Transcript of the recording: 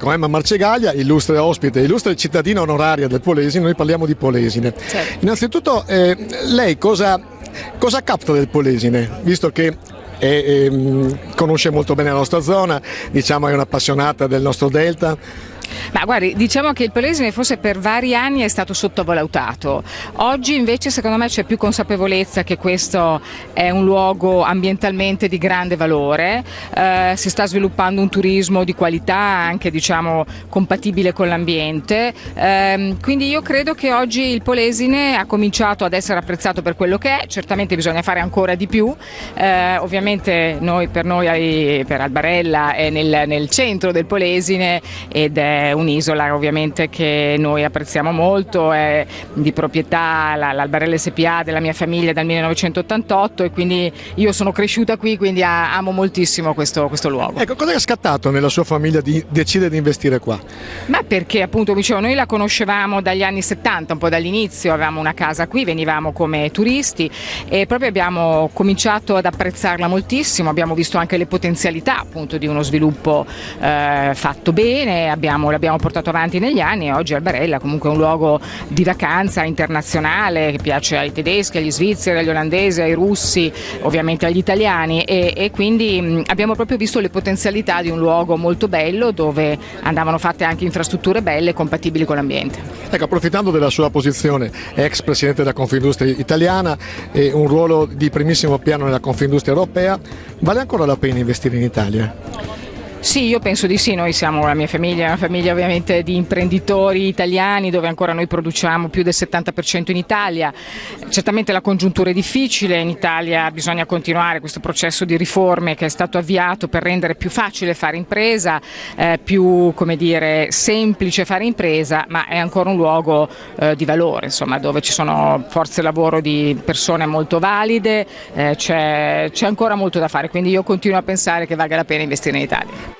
Ecco, Emma Marcegaglia, illustre ospite, illustre cittadina onoraria del Polesine, noi parliamo di Polesine. Certo. Innanzitutto, lei cosa capta del Polesine, visto che conosce molto bene la nostra zona, diciamo è un'appassionata del nostro delta? Ma guardi, diciamo che il Polesine forse per vari anni è stato sottovalutato. Oggi invece secondo me c'è più consapevolezza che questo è un luogo ambientalmente di grande valore, si sta sviluppando un turismo di qualità anche diciamo compatibile con l'ambiente, quindi io credo che oggi il Polesine ha cominciato ad essere apprezzato per quello che è, certamente bisogna fare ancora di più, ovviamente per noi per Albarella è nel centro del Polesine ed è un'isola ovviamente che noi apprezziamo molto, è di proprietà l'Albarella SPA della mia famiglia dal 1988 e quindi io sono cresciuta qui, quindi amo moltissimo questo luogo. Ecco, cosa è scattato nella sua famiglia di decidere di investire qua? Ma perché appunto come dicevo, noi la conoscevamo dagli anni 70, un po' dall'inizio, avevamo una casa qui, venivamo come turisti e proprio abbiamo cominciato ad apprezzarla moltissimo, abbiamo visto anche le potenzialità appunto di uno sviluppo fatto bene, l'abbiamo portato avanti negli anni e oggi Albarella comunque è un luogo di vacanza internazionale che piace ai tedeschi, agli svizzeri, agli olandesi, ai russi, ovviamente agli italiani e quindi abbiamo proprio visto le potenzialità di un luogo molto bello dove andavano fatte anche infrastrutture belle compatibili con l'ambiente. Ecco, approfittando della sua posizione ex presidente della Confindustria italiana e un ruolo di primissimo piano nella Confindustria europea, vale ancora la pena investire in Italia? Sì, io penso di sì, noi siamo la mia famiglia, una famiglia ovviamente di imprenditori italiani dove ancora noi produciamo più del 70% in Italia, certamente la congiuntura è difficile, in Italia bisogna continuare questo processo di riforme che è stato avviato per rendere più facile fare impresa, più come dire, semplice fare impresa, ma è ancora un luogo di valore, insomma, dove ci sono forze lavoro di persone molto valide, c'è ancora molto da fare, quindi io continuo a pensare che valga la pena investire in Italia.